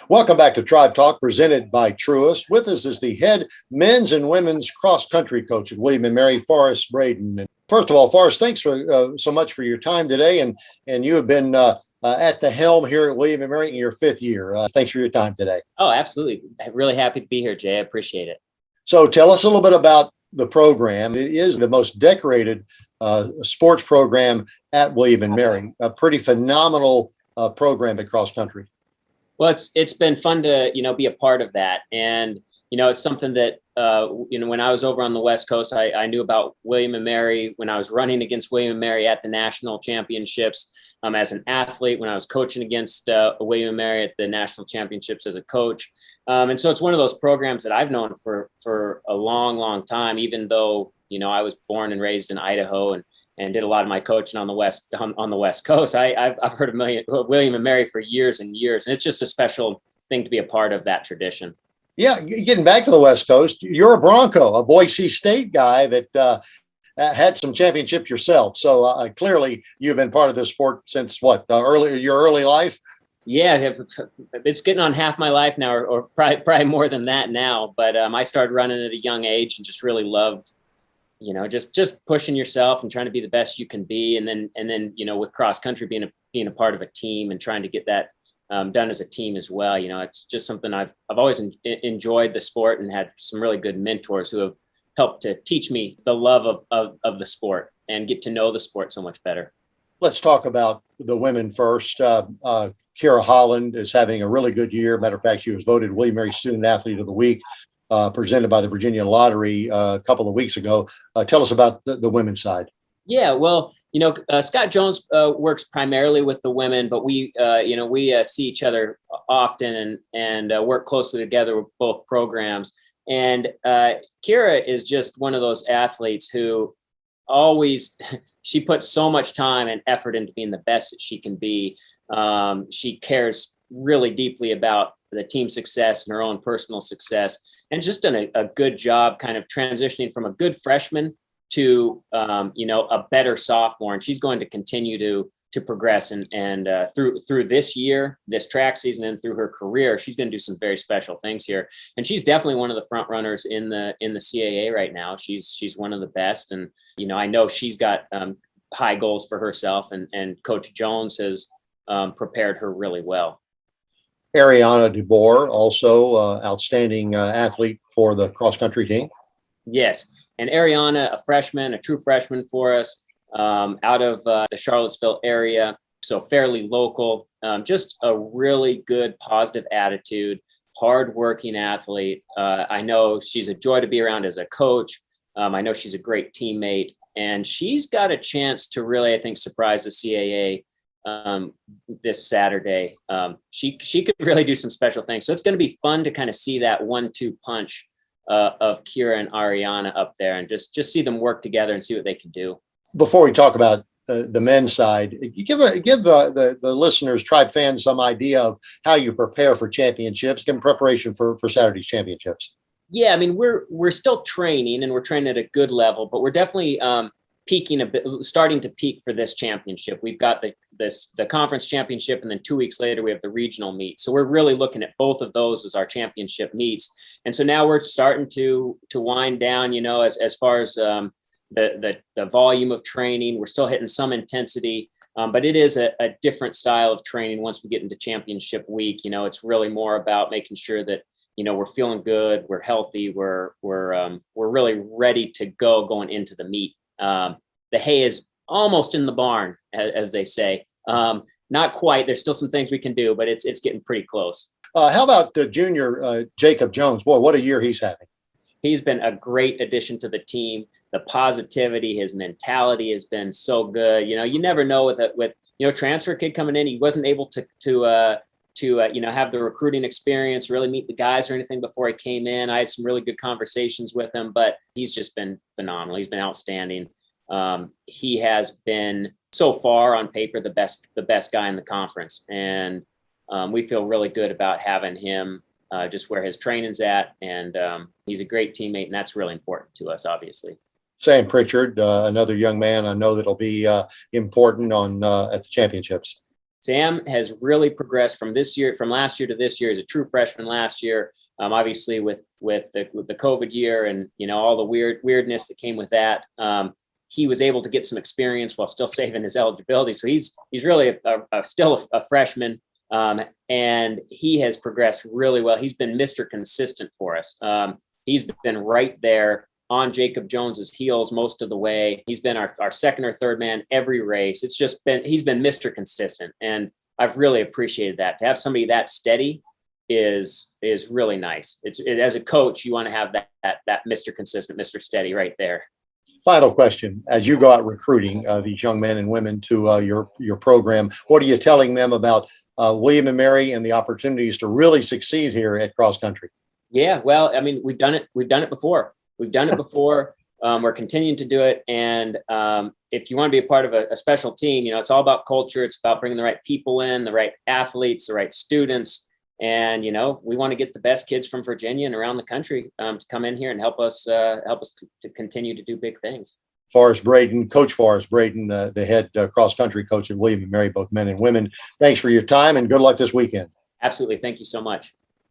Welcome back to Tribe Talk, presented by Truist. With us is the head men's and women's cross country coach at William and Mary, Forrest Braden. And first of all, Forrest, thanks for so much for your time today, and you have been at the helm here at William and Mary in your fifth year. Thanks for your time today. Oh, absolutely! Really happy to be here, Jay. I appreciate it. So, tell us a little bit about the program. It is the most decorated sports program at William and Mary. A pretty phenomenal program at cross country. Well, it's been fun to be a part of that, and it's something that when I was over on the West Coast, I knew about William and Mary when I was running against William and Mary at the national championships. As an athlete, when I was coaching against William and Mary at the national championships as a coach, and so it's one of those programs that I've known for a long, long time. Even though I was born and raised in Idaho and did a lot of my coaching on the West Coast. I've heard of William and Mary for years and years, and it's just a special thing to be a part of that tradition. Yeah, getting back to the West Coast, you're a Bronco, a Boise State guy that had some championships yourself. So clearly, you've been part of this sport since your early life. Yeah, it's getting on half my life now, or probably more than that now. But I started running at a young age and just really loved. Just pushing yourself and trying to be the best you can be. And then, with cross country being a part of a team and trying to get that done as a team as well. It's just something I've always enjoyed the sport and had some really good mentors who have helped to teach me the love of the sport and get to know the sport so much better. Let's talk about the women first. Kira Holland is having a really good year. Matter of fact, she was voted William Mary Student Athlete of the Week. Presented by the Virginia Lottery a couple of weeks ago. Tell us about the women's side. Yeah, well, Scott Jones works primarily with the women, but we see each other often and work closely together with both programs. And Kira is just one of those athletes who she puts so much time and effort into being the best that she can be. She cares really deeply about the team success and her own personal success. And just done a good job kind of transitioning from a good freshman to, a better sophomore. And she's going to continue to progress and through this year, this track season, and through her career, she's going to do some very special things here. And she's definitely one of the front runners in the CAA right now. She's one of the best. And, I know she's got high goals for herself, and Coach Jones has prepared her really well. Ariana DeBoer, also outstanding athlete for the cross-country team. Yes, and Ariana, a true freshman for us, out of the Charlottesville area, so fairly local. Just a really good, positive attitude, hard-working athlete. I know she's a joy to be around as a coach. I know she's a great teammate, and she's got a chance to really, I think, surprise the CAA this Saturday. She could really do some special things. So it's going to be fun to kind of see that 1-2 punch of Kira and Ariana up there, and just see them work together and see what they can do. Before we talk about the men's side, you give the listeners, Tribe fans, some idea of how you prepare for championships in preparation for Saturday's championships. Yeah, I mean, we're still training, and we're training at a good level, but we're definitely peaking a bit, starting to peak for this championship. We've got the conference championship, and then 2 weeks later we have the regional meet. So we're really looking at both of those as our championship meets. And so now we're starting to wind down, as far as the volume of training. We're still hitting some intensity, but it is a different style of training once we get into championship week. It's really more about making sure that we're feeling good, we're healthy, we're really ready to go going into the meet. The hay is almost in the barn, as they say. Not quite. There's still some things we can do, but it's getting pretty close. How about junior Jacob Jones? Boy, what a year he's having. He's been a great addition to the team. The positivity, his mentality has been so good. You never know with transfer kid coming in. He wasn't able to have the recruiting experience, really meet the guys or anything before he came in. I had some really good conversations with him, but he's just been phenomenal. He's been outstanding. He has been so far on paper the best guy in the conference, and we feel really good about having him just where his training's at, and he's a great teammate, and that's really important to us, obviously. Sam Pritchard, another young man I know that'll be important at the championships. Sam has really progressed from last year to this year. As a true freshman last year. Obviously with the COVID year and, all the weirdness that came with that. He was able to get some experience while still saving his eligibility. So he's really still a freshman. And he has progressed really well. He's been Mr. Consistent for us. He's been right there on Jacob Jones's heels most of the way. He's been our second or third man every race. He's been Mr. Consistent. And I've really appreciated that. To have somebody that steady is really nice. As a coach, you want to have that Mr. Consistent, Mr. Steady right there. Final question: as you go out recruiting these young men and women to your program, what are you telling them about William and Mary and the opportunities to really succeed here at cross country? Yeah, well, I mean, we've done it before. We're continuing to do it. And if you want to be a part of a special team, it's all about culture. It's about bringing the right people in, the right athletes, the right students. And, we want to get the best kids from Virginia and around the country to come in here and help us to continue to do big things. Coach Forrest Braden, the head cross-country coach at William and Mary, both men and women. Thanks for your time and good luck this weekend. Absolutely. Thank you so much.